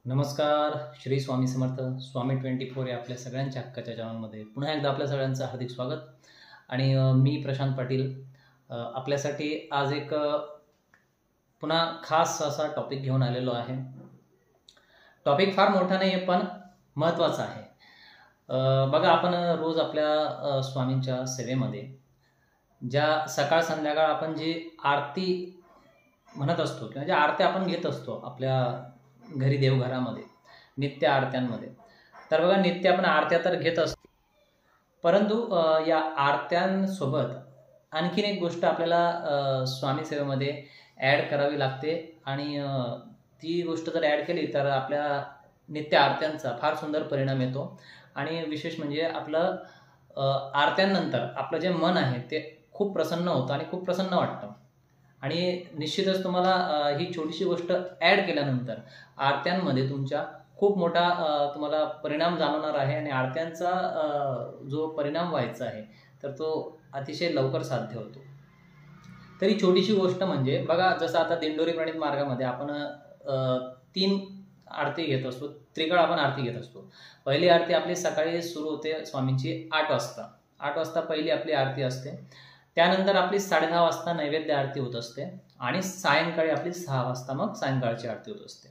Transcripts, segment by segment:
नमस्कार. श्री स्वामी समर्थ. स्वामी 24 या आपल्या सगळ्यांच्या हक्काच्या चॅनलमध्ये पुन्हा एकदा आपल्या सगळ्यांचं हार्दिक स्वागत. आणि मी प्रशांत पाटील आपल्यासाठी आज एक पुन्हा खास असा टॉपिक घेऊन आलेलो आहे. टॉपिक फार मोठा नाही आहे पण महत्त्वाचा आहे. बघा, आपण रोज आपल्या स्वामींच्या सेवेमध्ये ज्या सकाळ संध्याकाळ आपण जी आरती म्हणत असतो किंवा ज्या आरत्या आपण घेत असतो आपल्या घरी देवघरामध्ये नित्य आरत्यांमध्ये, तर बघा, नित्य आपण आरत्या तर घेत असतो, परंतु या आरत्यांसोबत आणखीन एक गोष्ट आपल्याला स्वामी सेवेमध्ये ॲड करावी लागते. आणि ती गोष्ट जर ॲड केली तर आपल्या नित्य आरत्यांचा फार सुंदर परिणाम येतो. आणि विशेष म्हणजे आपलं आरत्यांनंतर आपलं जे मन आहे ते खूप प्रसन्न होतं आणि खूप प्रसन्न वाटतं. आणि निश्चितच तुम्हाला ही छोटीशी गोष्ट ॲड केल्यानंतर आरत्यांमध्ये तुमच्या खूप मोठा तुम्हाला परिणाम जाणवणार आहे. आणि आरत्यांचा जो परिणाम व्हायचा आहे तर तो अतिशय लवकर साध्य होतो. तर ही छोटीशी गोष्ट म्हणजे बघा, जसं आता दिंडोरी प्रणित मार्गामध्ये आपण 3 आरती घेत असतो, त्रिकाळ आपण आरती घेत असतो. पहिली आरती आपली सकाळी सुरू होते स्वामींची 8 वाजता. 8 वाजता पहिली आपली आरती असते. त्यानंतर आपली 10:30 वाजता नैवेद्य आरती होत असते आणि सायंकाळी आपली 6 वाजता मग सायंकाळची आरती होत असते.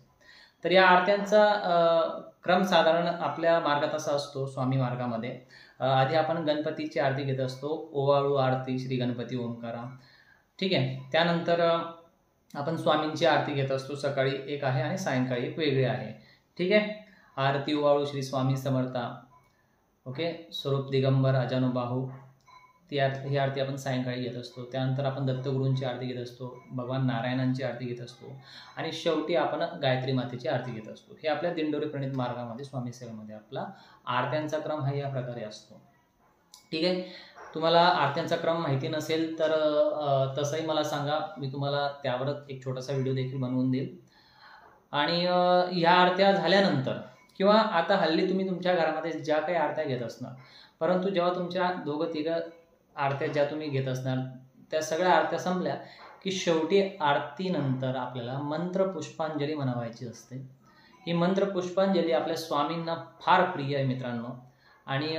तर या आरत्यांचा क्रम साधारण आपल्या मार्गात असा असतो. स्वामी मार्गामध्ये आधी आपण गणपतीची आरती घेत असतो, ओवाळू आरती, श्री गणपती ओंकारा, ठीक आहे. त्यानंतर आपण स्वामींची आरती घेत असतो. सकाळी एक आहे आणि सायंकाळी एक वेगळी आहे, ठीक आहे. आरती ओवाळू श्री स्वामी समर्था, ओके, स्वरूप दिगंबर अजानुबाहू, ही आरती आपण सायंकाळी घेत असतो. त्यानंतर आपण दत्तगुरूंची आरती घेत असतो, भगवान नारायणांची आरती घेत असतो आणि शेवटी आपण गायत्री मातेची आरती घेत असतो. हे आपल्या दिंडोरी प्रणित मार्गामध्ये स्वामी सेवेमध्ये आपला आरत्यांचा क्रम हा या प्रकारे असतो, ठीक आहे. तुम्हाला आरत्यांचा क्रम माहिती नसेल तर तसंही मला सांगा, मी तुम्हाला त्यावरच एक छोटासा व्हिडिओ देखील बनवून देईल. आणि ह्या आरत्या झाल्यानंतर किंवा आता हल्ली तुम्ही तुमच्या घरामध्ये ज्या काही आरत्या घेत असणार, परंतु जेव्हा तुमच्या 2-3 आरत्या ज्या तुम्ही घेत असणार त्या सगळ्या आरत्या संपल्या की शेवटी आरतीनंतर आपल्याला मंत्र पुष्पांजली म्हणावायची असते. ही मंत्र पुष्पांजली आपल्या स्वामींना फार प्रिय आहे मित्रांनो. आणि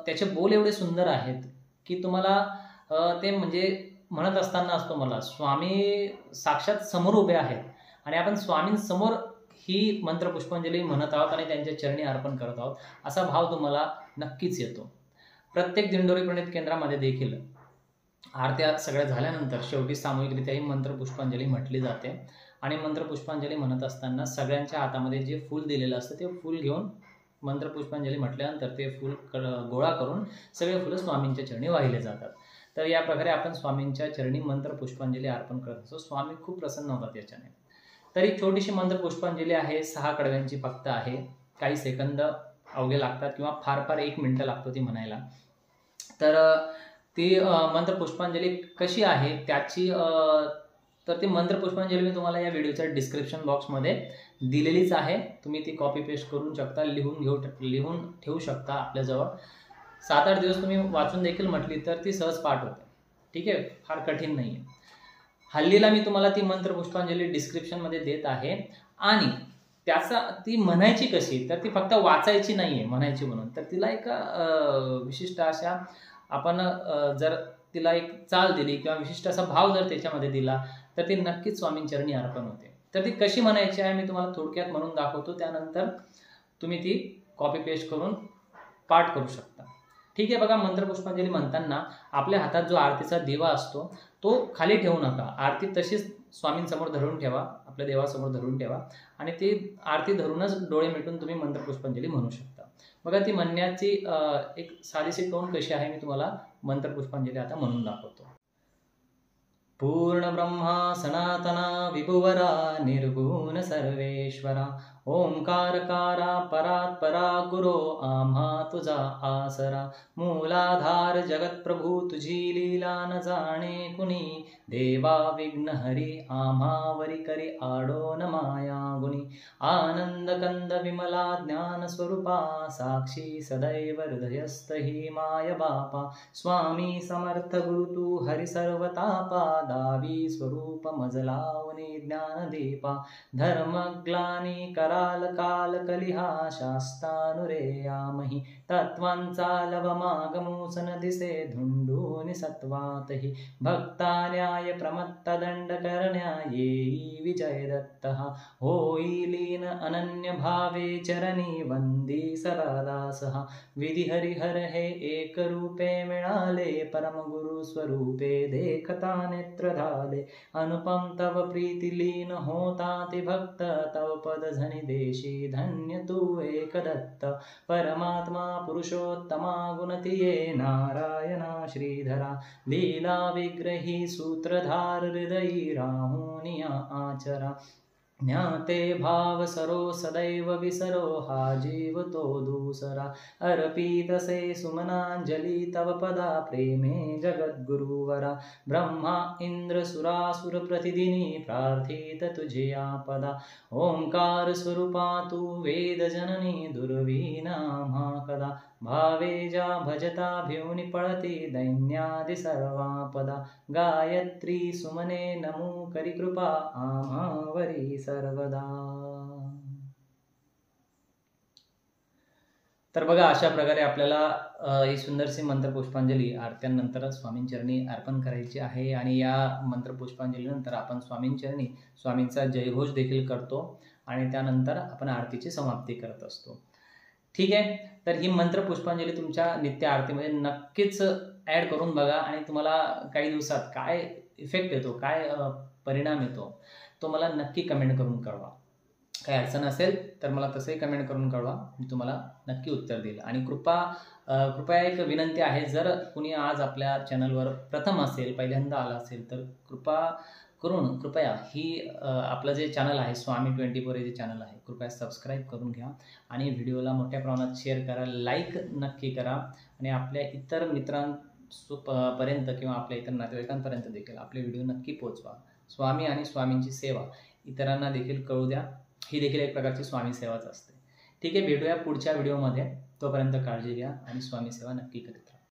त्याचे बोल एवढे सुंदर आहेत की तुम्हाला ते म्हणजे म्हणत असताना असतो मला स्वामी साक्षात समोर उभे आहेत आणि आपण स्वामींसमोर ही मंत्र पुष्पांजली म्हणत आहोत आणि त्यांच्या चरणी अर्पण करत आहोत, असा भाव तुम्हाला नक्कीच येतो. प्रत्येक दिंडोरी प्रणित केंद्रामध्ये देखील आरत्या सगळ्या झाल्यानंतर शेवटी सामूहिकरित्या ही मंत्र पुष्पांजली म्हटली जाते. आणि मंत्र पुष्पांजली म्हणत असताना सगळ्यांच्या हातामध्ये जे फूल दिलेलं असतं ते फूल घेऊन मंत्र पुष्पांजली म्हटल्यानंतर ते फूल गोळा करून सगळे फुलं स्वामींच्या चरणी वाहिले जातात. तर या प्रकारे आपण स्वामींच्या चरणी मंत्र पुष्पांजली अर्पण करत असतो. स्वामी खूप प्रसन्न होतात याच्याने. तर ही छोटीशी मंत्र पुष्पांजली आहे, 6 कडव्यांची फक्त आहे. काही सेकंद अवघे लागतात किंवा फार फार 1 मिनिट लागतो ती म्हणायला. तर ती मंत्र पुष्पांजली कशी आहे त्याची तर ती मंत्र पुष्पांजली मी तुम्हाला या व्हिडिओच्या डिस्क्रिप्शन बॉक्समध्ये दिलेलीच आहे. तुम्ही ती कॉपी पेस्ट करून शकता, लिहून ठेवू शकता आपल्याजवळ. 7-8 दिवस तुम्ही वाचून देखील म्हटली तर ती सहज पाठ होते, ठीक आहे. फार कठीण नाही आहे. हल्लीला मी तुम्हाला ती मंत्र पुष्पांजली डिस्क्रिप्शनमध्ये देत आहे. आणि ती म्हणायची कशी, तर ती फक्त वाचायची नाही आहे म्हणायची म्हणून. तर तिला एक विशिष्ट अशा आपण जर तिला एक चाल दिली किंवा विशिष्ट असा भाव जर त्याच्यामध्ये दिला तर ती नक्कीच स्वामींचरणी अर्पण होते. तर ती कशी म्हणायची आहे मी तुम्हाला थोडक्यात म्हणून दाखवतो. त्यानंतर तुम्ही ती कॉपी पेस्ट करून पाठ करू शकता, ठीक आहे. बघा, मंत्र पुष्पांजली म्हणताना आपल्या हातात जो आरतीचा दिवा असतो तो खाली ठेवू नका. आरती तशीच स्वामींसमोर धरून ठेवा, आपल्या देवासमोर धरून ठेवा आणि ती आरती धरूनच डोळे मिटून तुम्ही मंत्र पुष्पांजली म्हणू शकता. बघा, ती म्हणण्याची एक साधीशी टोन कशी आहे मी तुम्हाला मंत्र पुष्पांजली आता म्हणून दाखवतो. पूर्ण ब्रह्मा सनातना विभुवरा निर्गुण सर्वेश्वरा ओंकारकारा परात्परा गुरो आम्हा तुझा आसरा मूलाधार जगतप्रभू तुझी लीला न जाणे कुणी देवा विघ्न हरी आम्हावरी करी आडो न माया गुणी आनंद कंद विमला ज्ञान स्वरूपा साक्षी सदैव हृदयस्थ ही माय बापा स्वामी समर्थ गुरु तू हरि सर्वतापा दावी स्वरूप मज लावणी ज्ञानदीपा धर्मग्लानी कराल काल कलिहा शास्तानुरेयामहि तत्वांचा लवमागमूसन दिसे धुंडूनि सत्वातहि भक्ता न्याय प्रमत्त दंड करण्या येई विजय दत्तः होई लीन अनन्य भावे चरणी वंदी सदादासः विधि हरिहर हे एक रूपे मिळाले परम गुरु स्वरूपे देखता नेत्र धाले अनुपम तव प्रीति लीन होता ते भक्त तव पद धनि देशी धन्य तू एक दत्त परमात्मा पुरुषोत्तमा गुणतिये नारायणा श्रीधरा लीला विग्रही सूत्रधार हृदयी राहुनिया आचरा ज्ञाते भाव सरो सदैव विसरो हा जीव तो दूसरा अर्पितसे सुमनांजलि तव पदा प्रेमे जगद्गुरुवरा ब्रह्मा इंद्र सुरासुर प्रतिदिनी प्रार्थित तुझे आपदा ओंकार स्वरूपा तू वेद जननी दुर्वीना कदा भावे जा भजता भिवनि पळती दैन्यादि सर्वापदा गायत्री सुमने नमो करी कृपा आम्हावरी सर्वदा। तर बघा, अशा प्रकारे आपल्याला ही सुंदरशी मंत्रपुष्पांजली आरत्यांनंतर स्वामींचरणी अर्पण करायची आहे आणि या मंत्रपुष्पांजलीनंतर आपण स्वामींचरणी स्वामींचा जयघोष देखील करतो आणि त्यानंतर आपण आरतीची समाप्ती करत असतो। ठीक आहे, तर ही मंत्रपुष्पांजली तुमच्या नित्य आरतीमध्ये नक्कीच ॲड करून बघा आणि तुम्हाला काही दिवसात काय इफेक्ट येतो, काय परिणाम येतो तो मला नक्की कमेंट करून कळवा। काही अडचण असेल तर मला तसंही कमेंट करून कळवा, मी तुम्हाला नक्की उत्तर देईल। आणि कृपया एक विनंती आहे, जर कुणी आज आपल्या चॅनलवर प्रथम असेल, पहिल्यांदा आला असेल तर कृपया ही आपलं जे चॅनल आहे स्वामी 24 हे जे चॅनल आहे कृपया सबस्क्राईब करून घ्या आणि व्हिडिओला मोठ्या प्रमाणात शेअर करा, लाईक नक्की करा आणि आपल्या इतर मित्रांपर्यंत किंवा आपल्या इतर नातेवाईकांपर्यंत देखील आपले व्हिडिओ नक्की पोहोचवा। स्वामी आणि स्वामींची सेवा इतरांना देखील कळू द्या, ही देखील एक प्रकारची स्वामी सेवाच असते। ठीक आहे, भेटूया पुढच्या व्हिडिओमध्ये, तोपर्यंत काळजी घ्या आणि स्वामी सेवा नक्की करा।